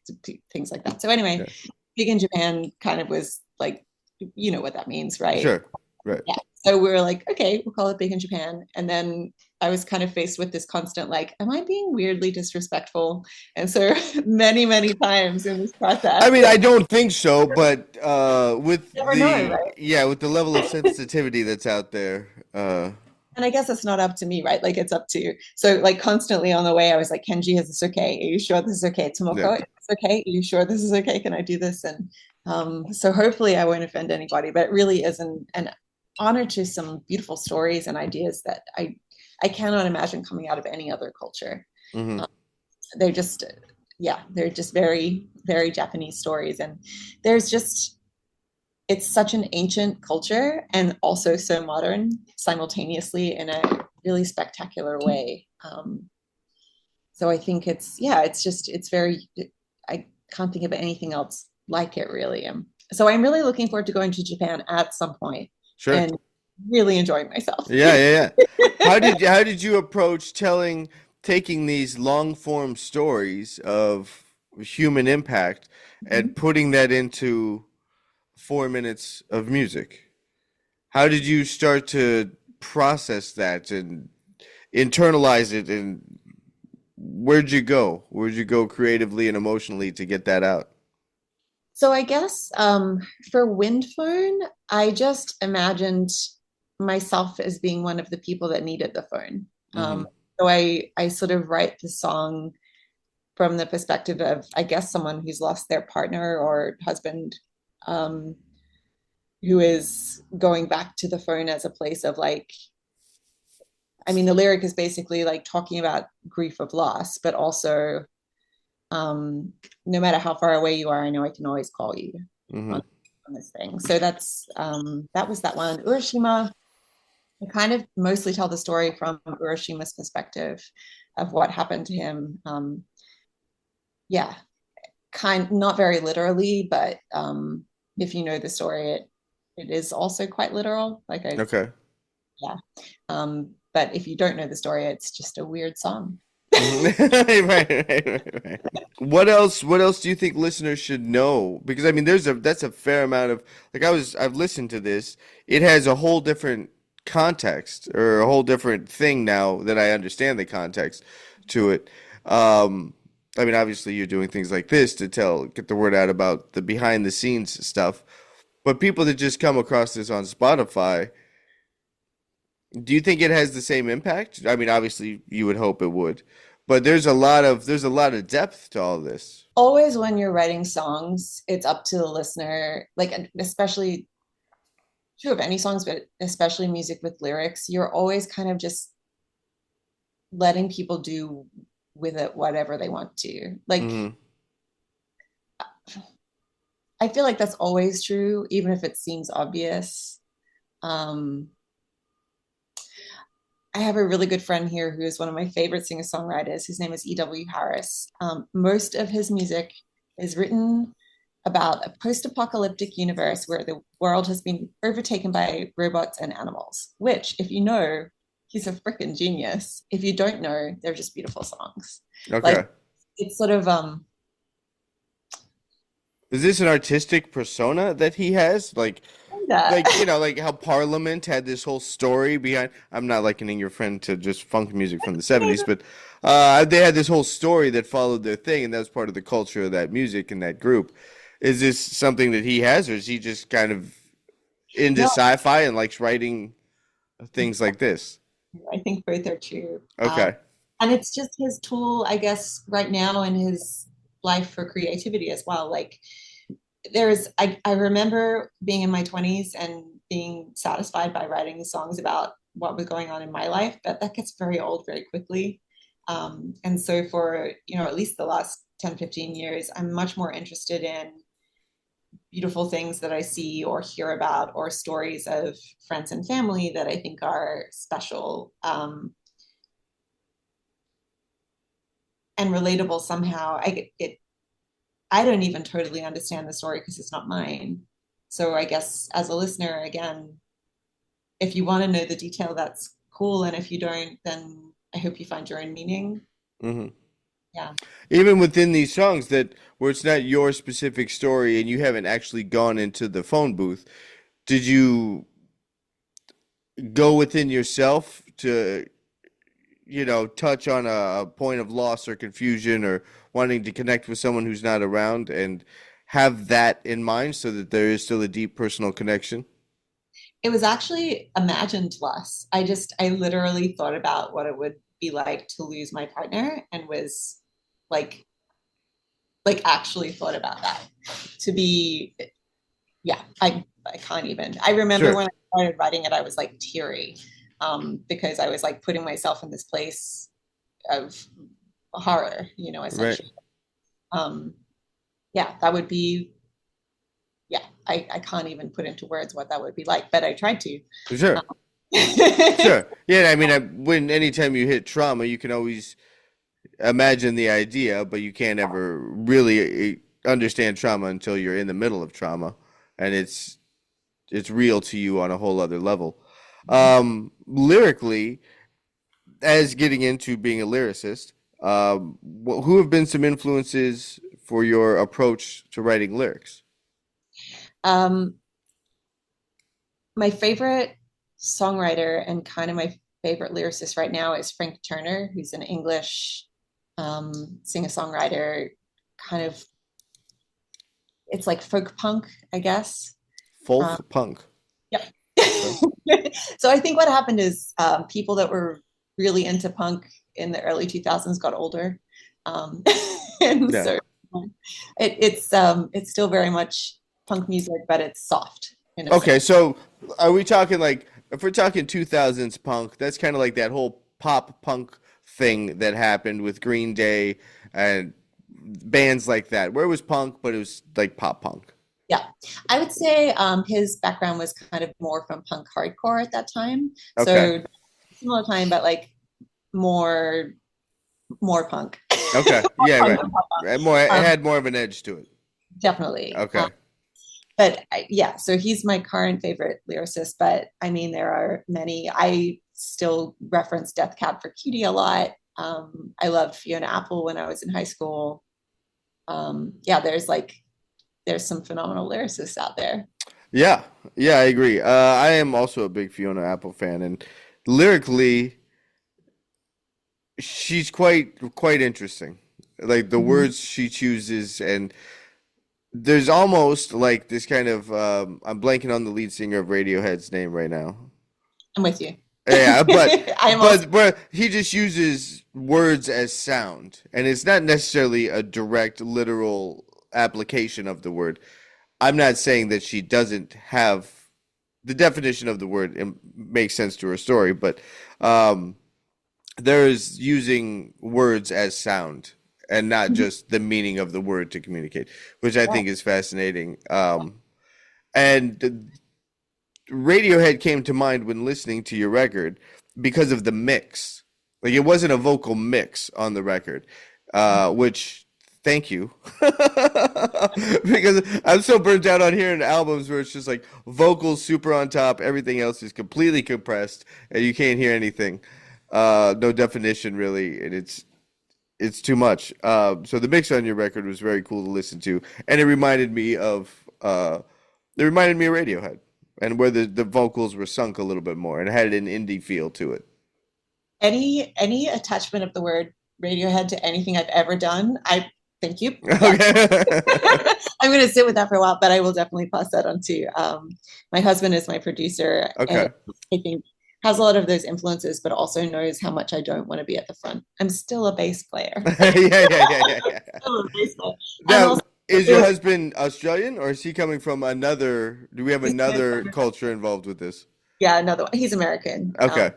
things like that. So anyway, Yeah. Big in Japan kind of was like, you know what that means, right? Sure. Right. Yeah. So we were like, okay, we'll call it Big in Japan. And then I was kind of faced with this constant, like, am I being weirdly disrespectful? And so many, many times in this I process, mean, I don't think so, but with you never know, the right? yeah, with the level of sensitivity that's out there, And I guess it's not up to me, right? Like it's up to, so like constantly on the way, I was like, Kenji, is this okay? Are you sure this is okay? yeah. Tomoko, is this okay? Are you sure this is okay? Can I do this? And so hopefully I won't offend anybody, but it really is an honor to some beautiful stories and ideas that I cannot imagine coming out of any other culture. Hmm. Um, they're just, yeah, they're just very, very Japanese stories. And there's just, it's such an ancient culture and also so modern simultaneously in a really spectacular way. So I think it's, yeah, it's just, it's very, I can't think of anything else like it really. So I'm really looking forward to going to Japan at some point Sure. and really enjoying myself. Yeah, yeah, yeah. How did you approach taking these long form stories of human impact and putting that into 4 minutes of music? How did you start to process that and internalize it, and where'd you go? Where'd you go creatively and emotionally to get that out? So I guess for Wind Phone, I just imagined myself as being one of the people that needed the phone. Hmm. So I sort of write the song from the perspective of, I guess, someone who's lost their partner or husband, um, who is going back to the phone as a place of like, I mean, the lyric is basically like talking about grief of loss, but also no matter how far away you are, I know I can always call you Hmm. on this thing. So that's that was that one. Urashima, I kind of mostly tell the story from Urashima's perspective of what happened to him. Yeah, kind not very literally, but if you know the story, it is also quite literal. Like I, Okay. yeah. But if you don't know the story, it's just a weird song. Mhm. Right, right, right, right. What else do you think listeners should know? Because I mean that's a fair amount of, like, I've listened to this. It has a whole different context, or a whole different thing now that I understand the context to it. I mean, obviously you're doing things like this to get the word out about the behind the scenes stuff. But people that just come across this on Spotify, do you think it has the same impact? I mean, obviously you would hope it would, but there's a lot of depth to all this. Always when you're writing songs, it's up to the listener, like especially true of any songs, but especially music with lyrics, you're always kind of just letting people do with it whatever they want to. Like Hmm. I feel like that's always true, even if it seems obvious. Um, I have a really good friend here who is one of my favorite singer-songwriters. His name is E.W. Harris. Most of his music is written about a post-apocalyptic universe where the world has been overtaken by robots and animals, which, if you know, he's a freaking genius. If you don't know, they're just beautiful songs. Like Okay. it's sort of Is this an artistic persona that he has? yeah. Like how Parliament had this whole story behind. I'm not likening your friend to just funk music from the 70s, but they had this whole story that followed their thing, and that was part of the culture of that music and that group. Is this something that he has, or is he just kind of into No, sci-fi and likes writing things like this? I think both are true. Okay. And it's just his tool, I guess, right now in his life for creativity as well. Like I remember being in my 20s and being satisfied by writing songs about what was going on in my life, but that gets very old very quickly. And so for, at least the last 10, 15 years, I'm much more interested in beautiful things that I see or hear about, or stories of friends and family that I think are special, and relatable somehow. I don't even totally understand the story because it's not mine. So I guess as a listener, again, if you want to know the detail, that's cool. And if you don't, then I hope you find your own meaning. Hmm. Yeah. Even within these songs that where it's not your specific story and you haven't actually gone into the phone booth, did you go within yourself to, touch on a point of loss or confusion or wanting to connect with someone who's not around and have that in mind so that there is still a deep personal connection? It was actually imagined loss. I literally thought about what it would be like to lose my partner and was like, actually thought about that. To be, yeah, I can't even. I remember Sure. when I started writing it, I was like teary, because I was like putting myself in this place of horror, Right. essentially. Um, yeah, that would be, yeah, I can't even put into words what that would be like, but I tried to. Sure. Um, Sure. Yeah, I mean, anytime you hit trauma, you can always imagine the idea, but you can't ever really understand trauma until you're in the middle of trauma, and it's real to you on a whole other level. Lyrically, as getting into being a lyricist, who have been some influences for your approach to writing lyrics? um, my favorite songwriter and kind of my favorite lyricist right now is Frank Turner, who's an English singer-songwriter, kind of, it's like folk punk, I guess. Um, Folk punk. yeah. Okay. So I think what happened is people that were really into punk in the early 2000s got older. Um, and Yeah. so it's still very much punk music, but it's soft in a sense. Okay, so are we talking like if we're talking 2000s punk, that's kind of like that whole pop punk thing that happened with Green Day and bands like that, where it was punk, but it was like pop punk. Yeah, I would say his background was kind of more from punk hardcore at that time. Okay. So similar time, but like more more punk. Okay. More Yeah, punk right. than pop punk. Right, more, it Um, had more of an edge to it. definitely. Okay. But yeah, so he's my current favorite lyricist. But I mean, there are many. I still reference Death Cab for Cutie a lot. I loved Fiona Apple when I was in high school. Yeah, there's some phenomenal lyricists out there. Yeah. Yeah, I agree. I am also a big Fiona Apple fan, and lyrically, she's quite interesting. Like the Mhm. words she chooses, and there's almost like this kind of I'm blanking on the lead singer of Radiohead's name right now. I'm with you. Yeah, but I'm also but he just uses words as sound, and it's not necessarily a direct literal application of the word. I'm not saying that she doesn't have the definition of the word makes sense to her story, but um, there's using words as sound and not just the meaning of the word to communicate, which I think is fascinating. And Radiohead came to mind when listening to your record because of the mix. Like it wasn't a vocal mix on the record, which thank you. Because I'm so burnt out on hearing albums where it's just like vocals super on top, everything else is completely compressed, and you can't hear anything. No definition really, and it's too much. So the mix on your record was very cool to listen to, and it reminded me of Radiohead, and where the vocals were sunk a little bit more, and it had an indie feel to it. any attachment of the word Radiohead to anything I've ever done, I thank you. Yeah. Okay. I'm going to sit with that for a while, but I will definitely pass that on to my husband is my producer, and Okay. I think has a lot of those influences, but also knows how much I don't want to be at the front. I'm still a bass player. Yeah. Still a bass player. And Now, also, is your husband Australian, or is he coming from another? Do we have another culture involved with this? yeah, another one. He's American. Okay.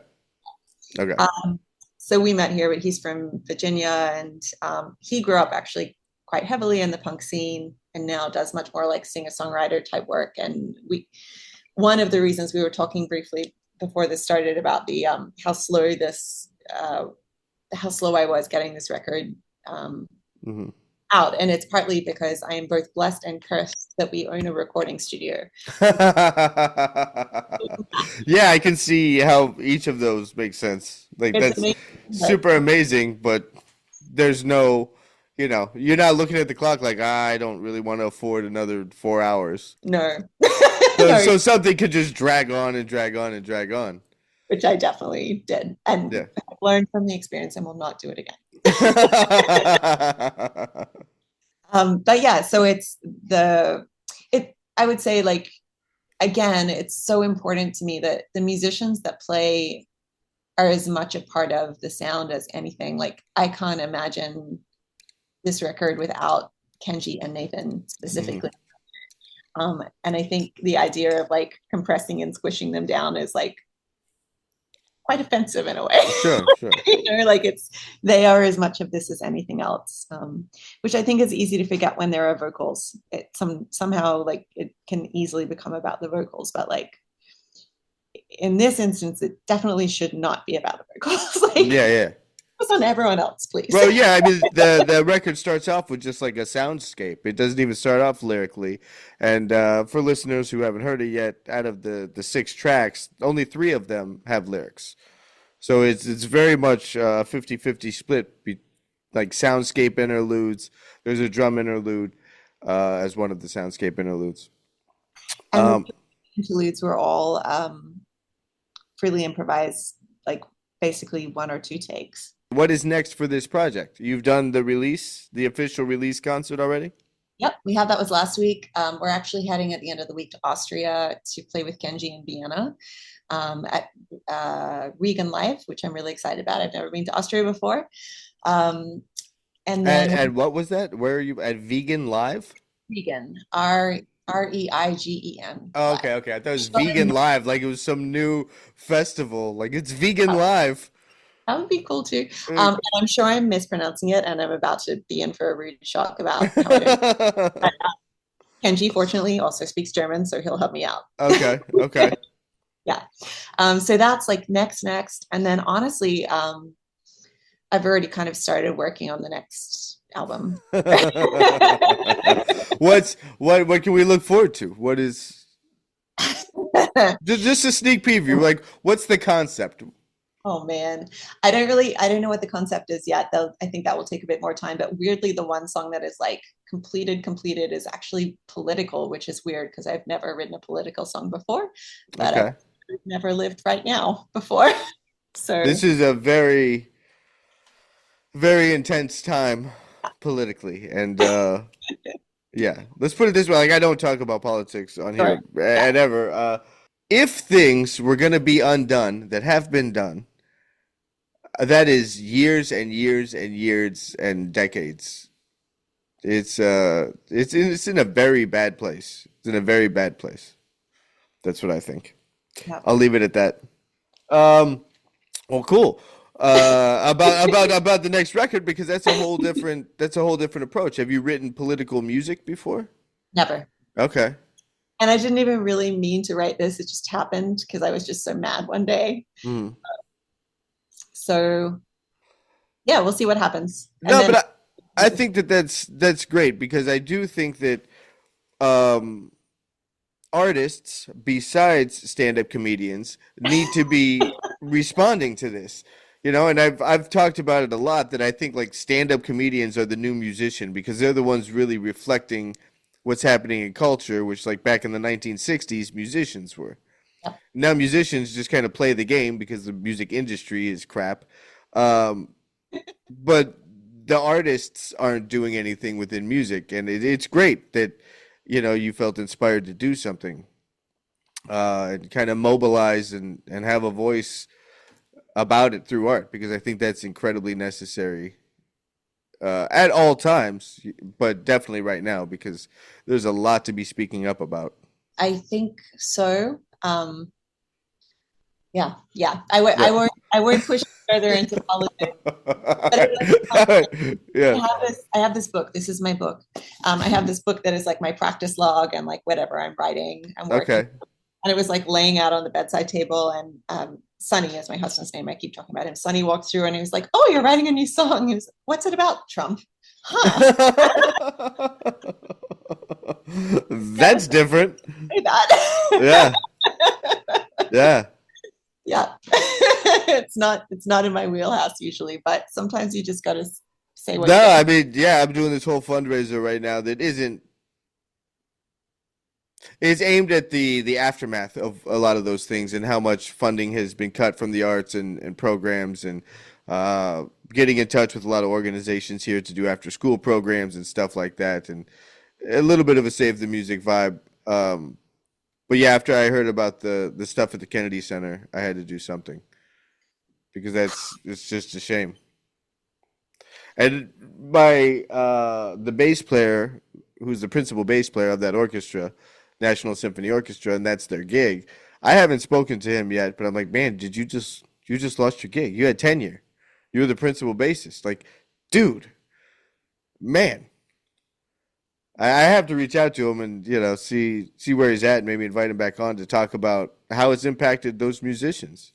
Okay. Um, so we met here, but he's from Virginia, and he grew up actually quite heavily in the punk scene, and now does much more like singer-songwriter type work. And one of the reasons we were talking briefly before this started about the how slow I was getting this record Hmm. out, and it's partly because I am both blessed and cursed that we own a recording studio. Yeah, I can see how each of those makes sense. Like It's that's amazing, but super amazing, but there's no, you're not looking at the clock like I don't really want to afford another 4 hours. no, So no, so something could just drag on and drag on and drag on. which I definitely did, and Yeah. I've learned from the experience and will not do it again. But yeah, so I would say, like, again, it's so important to me that the musicians that play are as much a part of the sound as anything. Like, I can't imagine this record without Kenji and Nathan specifically. And I think the idea of like compressing and squishing them down is like quite offensive in a way. Sure. Like they are as much of this as anything else, which I think is easy to forget when there are vocals. Somehow like it can easily become about the vocals, but like in this instance, it definitely should not be about the vocals. Like, Yeah. focus on everyone else, please. Well, yeah, I mean, the record starts off with just like a soundscape. It doesn't even start off lyrically. And for listeners who haven't heard it yet, out of the 6 tracks, only 3 of them have lyrics. So it's very much a 50-50 split, like soundscape interludes. There's a drum interlude as one of the soundscape interludes. And interludes were all freely improvised, like basically 1 or 2 takes. What is next for this project? You've done the official release concert already? Yep, we had that was last week. We're actually heading at the end of the week to Austria to play with Kenji in Vienna at Regan Live, which I'm really excited about. I've never been to Austria before. And then what was that? Where are you at? Vegan Live? Regan, Reigen. Oh, okay. I thought it was Vegan Live, like it was some new festival. Like it's Vegan Live. That would be cool too. And I'm sure I'm mispronouncing it, and I'm about to be in for a rude shock about how it is. Kenji, fortunately, also speaks German, so he'll help me out. Okay. Yeah. So that's like next. And then honestly, I've already kind of started working on the next album. What can we look forward to? What is just a sneak preview? Like, what's the concept? Oh man, I don't know what the concept is yet, though. I think that will take a bit more time, but weirdly the one song that is like completed is actually political, which is weird because I've never written a political song before, but I've never lived right now before. So this is a very, very intense time politically, and yeah, let's put it this way, like I don't talk about politics on here and ever. If things were going to be undone that have been done, that is years and years and years and decades. It's in a very bad place. It's in a very bad place. That's what I think. Yeah. I'll leave it at that. Well, cool. About the next record, because that's a whole different approach. Have you written political music before? Never. Okay. And I didn't even really mean to write this. It just happened because I was just so mad one day. So, yeah, we'll see what happens. But I think that's great, because I do think that artists, besides stand-up comedians, need to be responding to this. You know, and I've talked about it a lot, that I think like stand-up comedians are the new musician, because they're the ones really reflecting what's happening in culture, which like back in the 1960s, musicians were. Yeah. Now musicians just kind of play the game because the music industry is crap. But the artists aren't doing anything within music, and it's great that, you know, you felt inspired to do something and kind of mobilize and have a voice about it through art, because I think that's incredibly necessary at all times, but definitely right now, because there's a lot to be speaking up about. I think so. Yeah. I won't push further into politics. I have this book. This is my book. I have this book that is like my practice log and like whatever I'm writing. I'm working. Okay. And it was like laying out on the bedside table, and Sonny is my husband's name. I keep talking about him. Sonny walked through and he was like, "Oh, you're writing a new song." He was, "What's it about, Trump?" Huh. That's different. Say that. Yeah. It's not in my wheelhouse usually, but sometimes you just got to say what. No, I mean, yeah, I'm doing this whole fundraiser right now that isn't It's aimed at the aftermath of a lot of those things and how much funding has been cut from the arts and programs and getting in touch with a lot of organizations here to do after school programs and stuff like that and a little bit of a save the music vibe. But yeah, after I heard about the stuff at the Kennedy Center, I had to do something because it's just a shame. And my the bass player, who's the principal bass player of that orchestra, National Symphony Orchestra, and that's their gig. I haven't spoken to him yet, but I'm like, man, did you just lost your gig? You had tenure. You were the principal bassist. Like, dude, man. I have to reach out to him and see where he's at and maybe invite him back on to talk about how it's impacted those musicians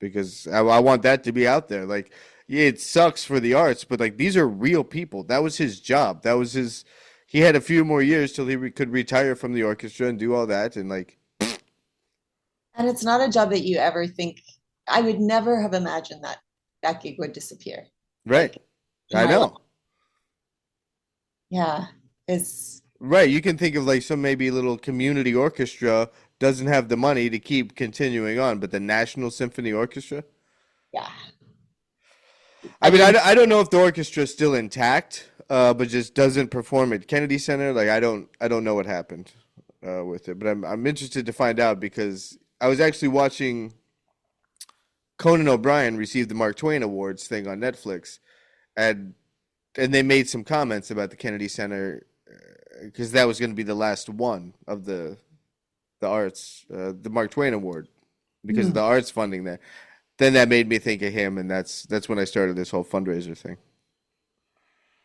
because I want that to be out there. Like, yeah, it sucks for the arts, but like these are real people. That was his job. That was his. He had a few more years till he could retire from the orchestra and do all that and like. And it's not a job that you ever think. I would never have imagined that that gig would disappear. Right. I know. Life. Yeah. It's right. You can think of like some maybe little community orchestra doesn't have the money to keep continuing on, but the National Symphony Orchestra. Yeah. I mean, I don't know if the orchestra is still intact, but just doesn't perform at Kennedy Center. Like I don't know what happened with it, but I'm interested to find out because I was actually watching Conan O'Brien receive the Mark Twain Awards thing on Netflix, and they made some comments about the Kennedy Center because that was going to be the last one of the arts, the Mark Twain Award, because of the arts funding there. Then that made me think of him, and that's when I started this whole fundraiser thing.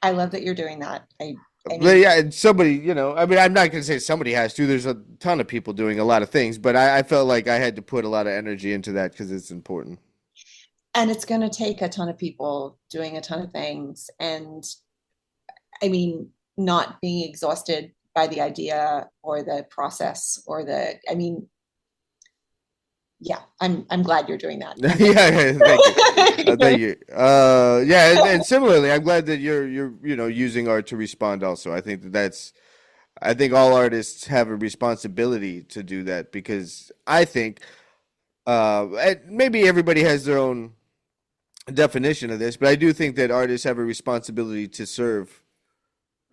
I love that you're doing that. I But mean, yeah, and somebody, I mean, I'm not going to say somebody has to. There's a ton of people doing a lot of things, but I felt like I had to put a lot of energy into that because it's important. and it's going to take a ton of people doing a ton of things. And I mean, not being exhausted by the idea or the process I mean, yeah, I'm glad you're doing that. Yeah, thank you. Thank you. Yeah, and similarly, I'm glad that you're using art to respond. Also, I think all artists have a responsibility to do that because I think and maybe everybody has their own definition of this, but I do think that artists have a responsibility to serve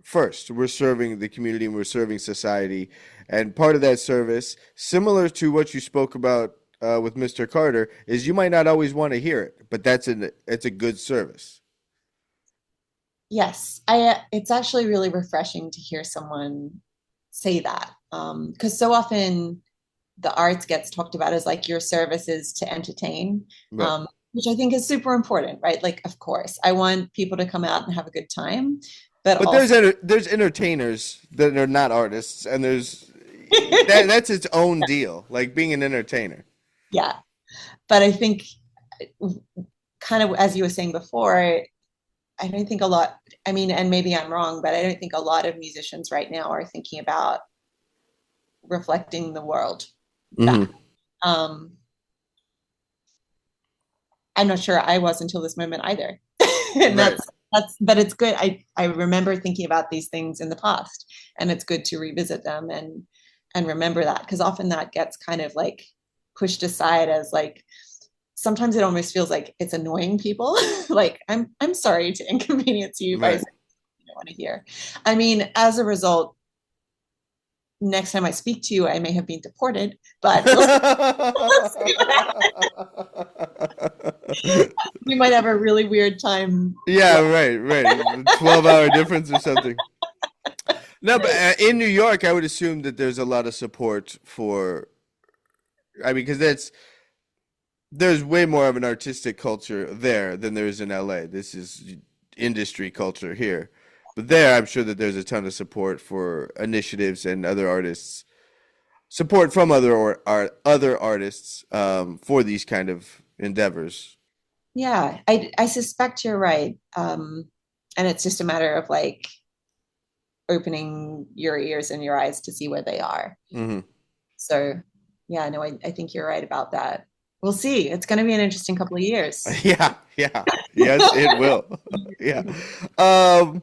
first. We're serving the community and we're serving society, and part of that service, similar to what you spoke about with Mr. Carter, is you might not always want to hear it, but it's a good service. Yes, it's actually really refreshing to hear someone say that because so often the arts gets talked about as like your service is to entertain, Right. which I think is super important, right? Like, of course, I want people to come out and have a good time, but But also there's entertainers that are not artists, and that's its own deal, like being an entertainer. yeah. But I think kind of as you were saying before, I don't think a lot, I mean, and maybe I'm wrong, but I don't think a lot of musicians right now are thinking about reflecting the world back. Mm-hmm. Um, I'm not sure I was until this moment either. And Right. but it's good. I remember thinking about these things in the past, and it's good to revisit them and remember that because often that gets kind of like pushed aside as like sometimes it almost feels like it's annoying people. Like I'm sorry to inconvenience you by Right. saying you don't want to hear. I mean, as a result, next time I speak to you, I may have been deported, but we'll see what happens. We might have a really weird time. Yeah, right. 12-hour difference or something. No, but in New York, I would assume that there's a lot of support for. I mean, because there's way more of an artistic culture there than there is in LA. This is industry culture here. But there, I'm sure that there's a ton of support for initiatives and other artists, support from other artists for these kind of endeavors. Yeah, I suspect you're right. And it's just a matter of like opening your ears and your eyes to see where they are. Hmm. So yeah, no, I think you're right about that. We'll see. It's going to be an interesting couple of years. Yeah, yes, it will. Yeah. Um,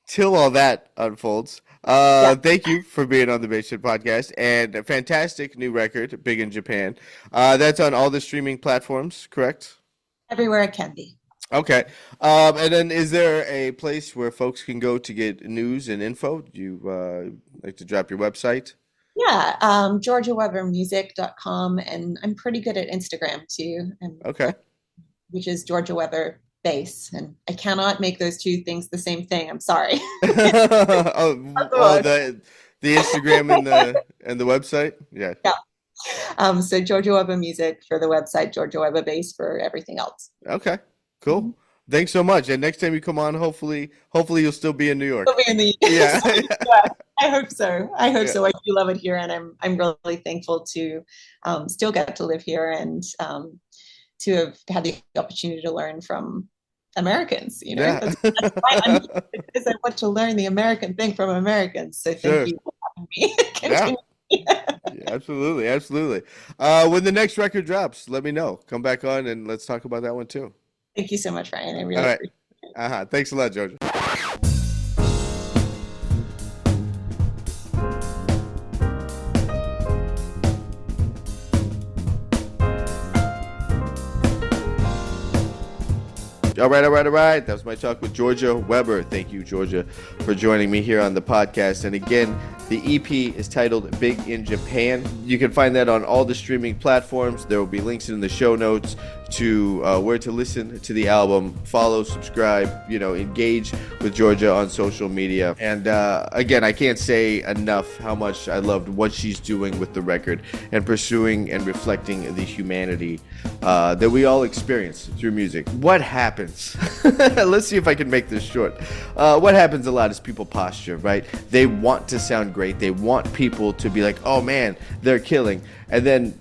till all that unfolds. Yeah, Thank you for being on the Bassist podcast, and a fantastic new record, Big in Japan. That's on all the streaming platforms, correct? everywhere it can be. Okay. And then is there a place where folks can go to get news and info? Do you like to drop your website? Yeah, georgiawebermusic.com, and I'm pretty good at Instagram too, Okay. which is Georgia Weber Bass, and I cannot make those two things the same thing. I'm sorry. Oh, the Instagram and the website? Yeah. Yeah. So Georgia Weber Music for the website, Georgia Weber Bass for everything else. Okay. Cool. Mm-hmm. Thanks so much. And next time you come on, hopefully you'll still be in New York. We'll be in the Yeah. yeah, I hope so. I hope Yeah. so. I do love it here, and I'm really thankful to still get to live here and to have had the opportunity to learn from Americans. Yeah. That's why I'm here, because I want to learn the American thing from Americans. So Sure. thank you for having me. Yeah. Continue. Yeah, absolutely, absolutely. When the next record drops, let me know. Come back on and let's talk about that one too. Thank you so much, Ryan. I All really right. appreciate it. Thanks a lot, Georgia. All right. That was my talk with Georgia Weber. Thank you, Georgia, for joining me here on the podcast. And again, the EP is titled Big in Japan. You can find that on all the streaming platforms. There will be links in the show notes to where to listen to the album. Follow, subscribe, engage with Georgia on social media. And again, I can't say enough how much I loved what she's doing with the record and pursuing and reflecting the humanity that we all experience through music. What happens? Let's see if I can make this short. What happens a lot is people posture, right? They want to sound great. They want people to be like, oh man, they're killing. And then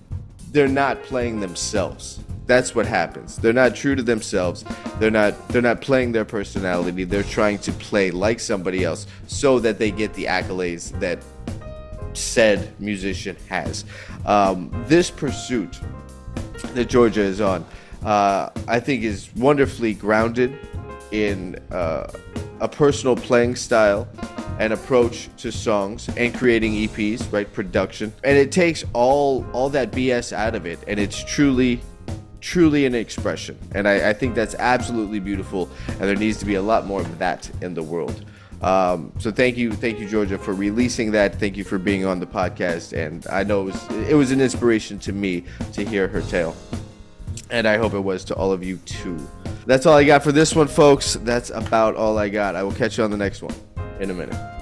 they're not playing themselves. That's what happens. They're not true to themselves. They're not playing their personality. They're trying to play like somebody else so that they get the accolades that said musician has. This pursuit that Georgia is on, I think is wonderfully grounded in a personal playing style and approach to songs and creating EPs, right? Production. And it takes all that BS out of it, and it's truly an expression. And I think that's absolutely beautiful, and there needs to be a lot more of that in the world. So thank you, Georgia, for releasing that. Thank you for being on the podcast, and I know it was an inspiration to me to hear her tale, and I hope it was to all of you too. That's all I got for this one, folks. That's about all I got. I will catch you on the next one in a minute.